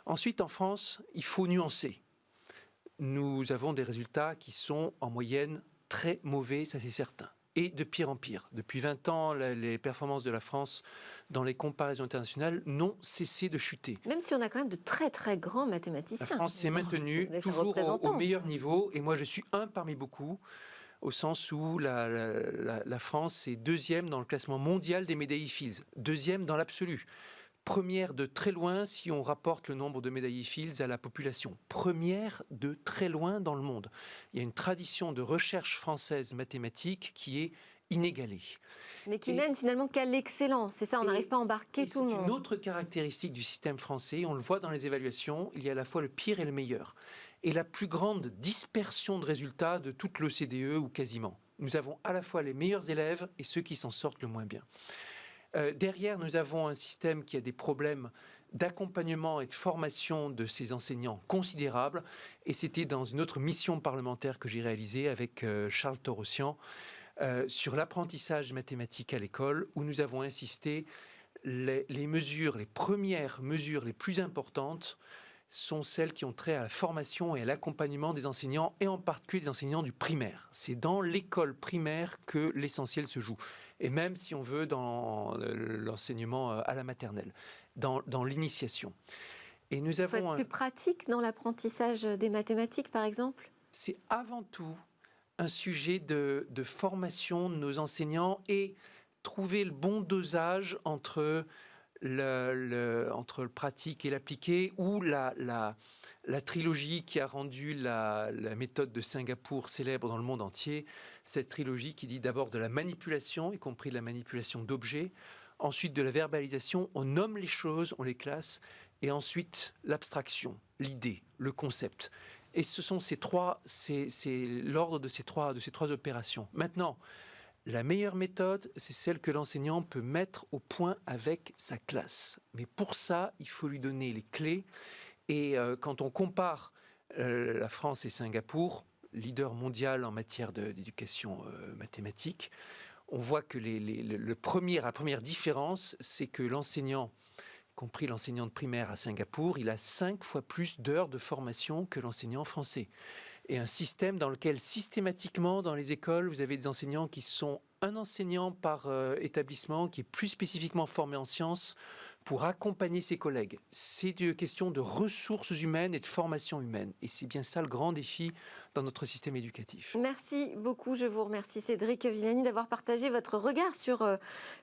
Ensuite, en France, il faut nuancer. Nous avons des résultats qui sont en moyenne très mauvais, ça c'est certain. Et de pire en pire. Depuis 20 ans, les performances de la France dans les comparaisons internationales n'ont cessé de chuter. Même si on a quand même de très très grands mathématiciens. La France s'est maintenue toujours au meilleur niveau. Et moi, je suis un parmi beaucoup, au sens où la France est deuxième dans le classement mondial des médaillés Fields. Deuxième dans l'absolu. Première de très loin si on rapporte le nombre de médaillés Fields à la population. Première de très loin dans le monde. Il y a une tradition de recherche française mathématique qui est inégalée. Mais qui mène finalement qu'à l'excellence. C'est ça, on n'arrive pas à embarquer tout le monde. C'est une autre caractéristique du système français. On le voit dans les évaluations. Il y a à la fois le pire et le meilleur. Et la plus grande dispersion de résultats de toute l'OCDE ou quasiment. Nous avons à la fois les meilleurs élèves et ceux qui s'en sortent le moins bien. Derrière, nous avons un système qui a des problèmes d'accompagnement et de formation de ces enseignants considérables. Et c'était dans une autre mission parlementaire que j'ai réalisée avec Charles Torossian sur l'apprentissage mathématique à l'école, où nous avons insisté les premières mesures les plus importantes sont celles qui ont trait à la formation et à l'accompagnement des enseignants, et en particulier des enseignants du primaire. C'est dans l'école primaire que l'essentiel se joue. Et même, si on veut, dans l'enseignement à la maternelle, dans l'initiation. Et nous avons... Il faut être plus pratique dans l'apprentissage des mathématiques, par exemple ? C'est avant tout un sujet de formation de nos enseignants et trouver le bon dosage entre le pratique et l'appliqué, ou la trilogie qui a rendu la méthode de Singapour célèbre dans le monde entier. Cette trilogie qui dit d'abord de la manipulation, y compris de la manipulation d'objets, ensuite de la verbalisation, on nomme les choses, on les classe, et ensuite l'abstraction, l'idée, le concept. Et ce sont c'est l'ordre de ces trois opérations. Maintenant, la meilleure méthode, c'est celle que l'enseignant peut mettre au point avec sa classe. Mais pour ça, il faut lui donner les clés. Et quand on compare la France et Singapour, leader mondial en matière d'éducation mathématique, on voit que la première différence, c'est que l'enseignant, y compris l'enseignant de primaire à Singapour, il a 5 fois plus d'heures de formation que l'enseignant français. Et un système dans lequel systématiquement dans les écoles, vous avez des enseignants qui sont un enseignant par établissement qui est plus spécifiquement formé en sciences pour accompagner ses collègues. C'est une question de ressources humaines et de formation humaine. Et c'est bien ça le grand défi dans notre système éducatif. Merci beaucoup. Je vous remercie Cédric Villani d'avoir partagé votre regard sur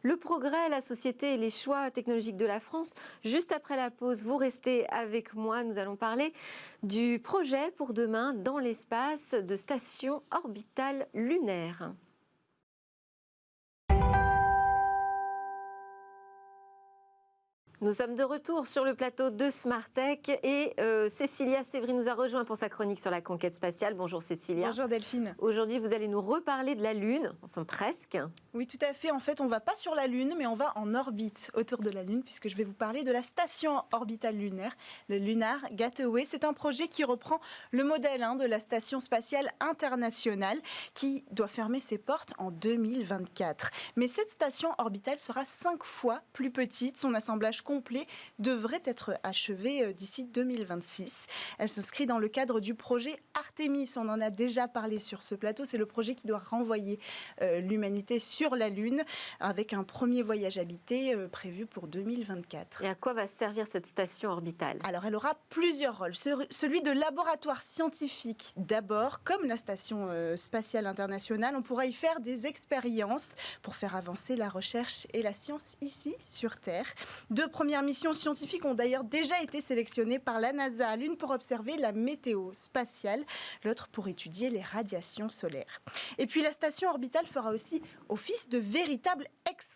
le progrès, la société et les choix technologiques de la France. Juste après la pause, vous restez avec moi. Nous allons parler du projet pour demain dans l'espace de stations orbitales lunaires. Nous sommes de retour sur le plateau de Smartech et Cécilia Sévry nous a rejoint pour sa chronique sur la conquête spatiale. Bonjour Cécilia. Bonjour Delphine. Aujourd'hui, vous allez nous reparler de la Lune, enfin presque. Oui, tout à fait. En fait, on ne va pas sur la Lune, mais on va en orbite autour de la Lune, puisque je vais vous parler de la station orbitale lunaire, le Lunar Gateway. C'est un projet qui reprend le modèle de la Station spatiale internationale, qui doit fermer ses portes en 2024. Mais cette station orbitale sera 5 fois plus petite. Son assemblage complet devrait être achevé d'ici 2026. Elle s'inscrit dans le cadre du projet Artemis. On en a déjà parlé sur ce plateau. C'est le projet qui doit renvoyer l'humanité sur la Lune, avec un premier voyage habité prévu pour 2024. Et à quoi va servir cette station orbitale ? Alors, elle aura plusieurs rôles. Celui de laboratoire scientifique d'abord, comme la Station spatiale internationale. On pourra y faire des expériences pour faire avancer la recherche et la science ici, sur Terre. 2 premières missions scientifiques ont d'ailleurs déjà été sélectionnées par la NASA. L'une pour observer la météo spatiale, l'autre pour étudier les radiations solaires. Et puis la station orbitale fera aussi office de véritable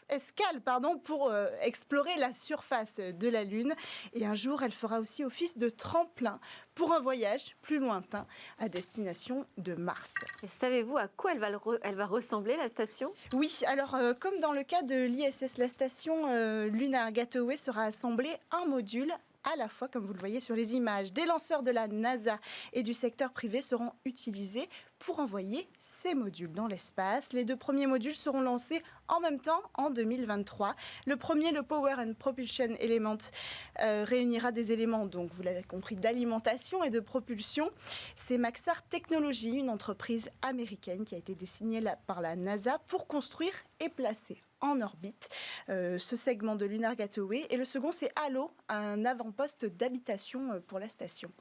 escale pour explorer la surface de la Lune. Et un jour, elle fera aussi office de tremplin pour un voyage plus lointain à destination de Mars. Et savez-vous à quoi elle va ressembler, la station ? Oui, alors comme dans le cas de l'ISS, la station Lunar Gateway sera assemblée un module à la fois, comme vous le voyez sur les images. Des lanceurs de la NASA et du secteur privé seront utilisés pour envoyer ces modules dans l'espace. Les 2 premiers modules seront lancés en même temps en 2023. Le premier, le Power and Propulsion Element, réunira des éléments, donc vous l'avez compris, d'alimentation et de propulsion. C'est Maxar Technologies, une entreprise américaine qui a été désignée par la NASA pour construire et placer en orbite ce segment de Lunar Gateway. Et le second, c'est Halo, un avant-poste d'habitation pour la station.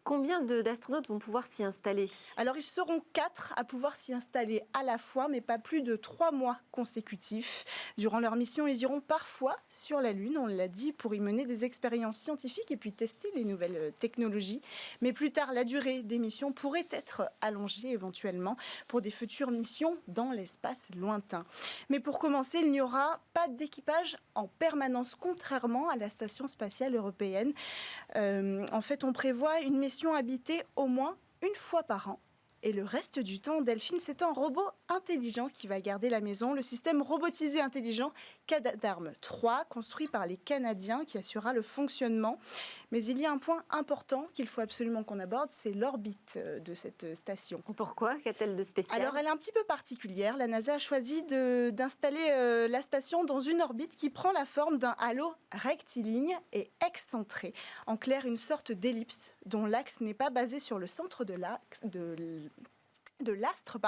Combien d'astronautes vont pouvoir s'y installer ? Alors, ils seront 4 à pouvoir s'y installer à la fois, mais pas plus de 3 mois consécutifs. Durant leur mission, ils iront parfois sur la Lune, on l'a dit, pour y mener des expériences scientifiques et puis tester les nouvelles technologies. Mais plus tard, la durée des missions pourrait être allongée éventuellement pour des futures missions dans l'espace lointain. Mais pour commencer, il n'y aura pas d'équipage en permanence, contrairement à la Station spatiale européenne. En fait, on prévoit une mission habitée au moins une fois par an. Et le reste du temps, Delphine, c'est un robot intelligent qui va garder la maison. Le système robotisé intelligent Canadarm 3, construit par les Canadiens, qui assurera le fonctionnement. Mais il y a un point important qu'il faut absolument qu'on aborde, c'est l'orbite de cette station. Pourquoi ? Qu'a-t-elle de spécial ? Alors, elle est un petit peu particulière. La NASA a choisi d'installer la station dans une orbite qui prend la forme d'un halo rectiligne et excentré. En clair, une sorte d'ellipse dont l'axe n'est pas basé sur le centre de l'astre,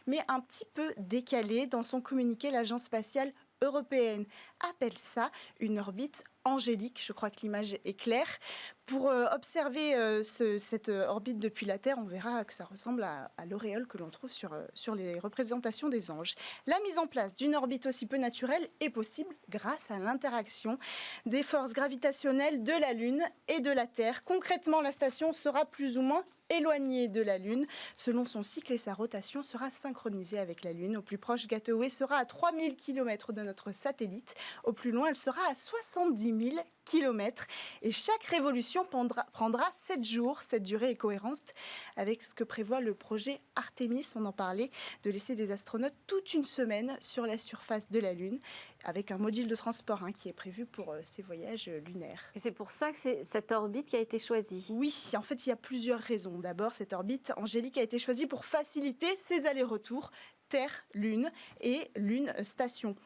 mais un petit peu décalé. Dans son communiqué, l'agence spatiale européenne appelle ça une orbite angélique. Je crois que l'image est claire. Pour observer cette orbite depuis la Terre, on verra que ça ressemble à l'auréole que l'on trouve sur les représentations des anges. La mise en place d'une orbite aussi peu naturelle est possible grâce à l'interaction des forces gravitationnelles de la Lune et de la Terre. Concrètement, la station sera plus ou moins éloignée de la Lune selon son cycle et sa rotation sera synchronisée avec la Lune. Au plus proche, Gateway sera à 3000 km de notre satellite. Au plus loin, elle sera à 70 000 km. Et chaque révolution prendra 7 jours. Cette durée est cohérente avec ce que prévoit le projet Artemis, on en parlait, de laisser les astronautes toute une semaine sur la surface de la Lune, avec un module de transport qui est prévu pour ces voyages lunaires. Et c'est pour ça que c'est cette orbite qui a été choisie ? Oui, en fait, il y a plusieurs raisons. D'abord, cette orbite angélique a été choisie pour faciliter ces allers-retours Terre-Lune et Lune-Station.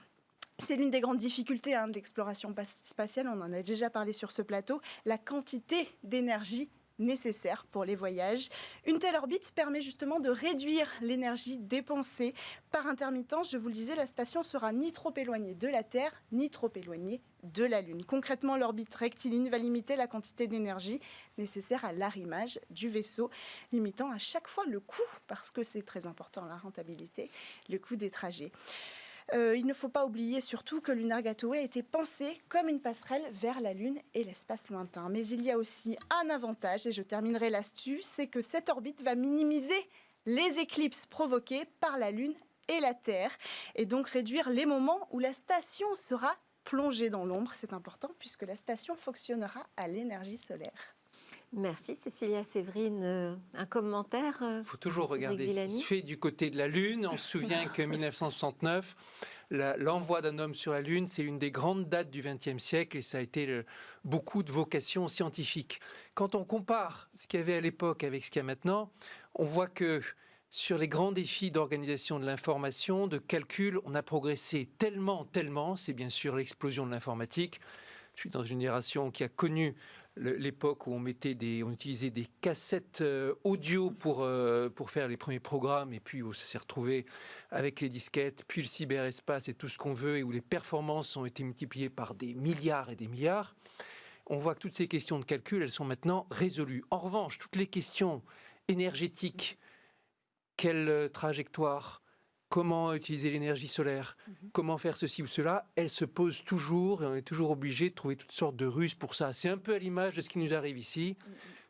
C'est l'une des grandes difficultés de l'exploration spatiale, on en a déjà parlé sur ce plateau, la quantité d'énergie nécessaire pour les voyages. Une telle orbite permet justement de réduire l'énergie dépensée. Par intermittence, je vous le disais, la station sera ni trop éloignée de la Terre, ni trop éloignée de la Lune. Concrètement, l'orbite rectiligne va limiter la quantité d'énergie nécessaire à l'arrimage du vaisseau, limitant à chaque fois le coût, parce que c'est très important, la rentabilité, le coût des trajets. Il ne faut pas oublier surtout que Lunar Gateway a été pensé comme une passerelle vers la Lune et l'espace lointain. Mais il y a aussi un avantage, et je terminerai là-dessus, c'est que cette orbite va minimiser les éclipses provoquées par la Lune et la Terre, et donc réduire les moments où la station sera plonger dans l'ombre. C'est important puisque la station fonctionnera à l'énergie solaire. Merci Cécilia Séverine. Un commentaire Il faut toujours regarder ce qui Villani se fait du côté de la Lune. On se souvient que 1969, l'envoi d'un homme sur la Lune, c'est une des grandes dates du XXe siècle et ça a été beaucoup de vocations scientifiques. Quand on compare ce qu'il y avait à l'époque avec ce qu'il y a maintenant, on voit que sur les grands défis d'organisation de l'information, de calcul, on a progressé tellement, c'est bien sûr l'explosion de l'informatique. Je suis dans une génération qui a connu l'époque où on utilisait des cassettes audio pour faire les premiers programmes et puis où ça s'est retrouvé avec les disquettes, puis le cyberespace et tout ce qu'on veut et où les performances ont été multipliées par des milliards et des milliards. On voit que toutes ces questions de calcul, elles sont maintenant résolues. En revanche, toutes les questions énergétiques, quelle trajectoire, comment utiliser l'énergie solaire, comment faire ceci ou cela, elles se posent toujours et on est toujours obligé de trouver toutes sortes de ruses pour ça. C'est un peu à l'image de ce qui nous arrive ici,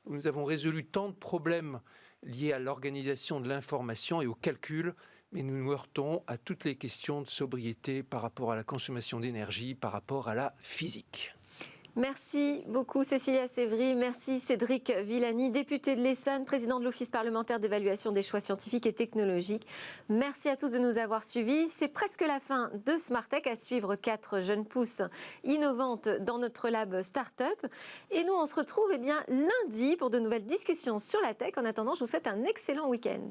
où nous avons résolu tant de problèmes liés à l'organisation de l'information et au calcul, mais nous nous heurtons à toutes les questions de sobriété par rapport à la consommation d'énergie, par rapport à la physique. Merci beaucoup Cécilia Séverine, merci Cédric Villani, député de l'Essonne, président de l'Office parlementaire d'évaluation des choix scientifiques et technologiques. Merci à tous de nous avoir suivis. C'est presque la fin de Smartech, à suivre 4 jeunes pousses innovantes dans notre lab Startup. Et nous, on se retrouve lundi pour de nouvelles discussions sur la tech. En attendant, je vous souhaite un excellent week-end.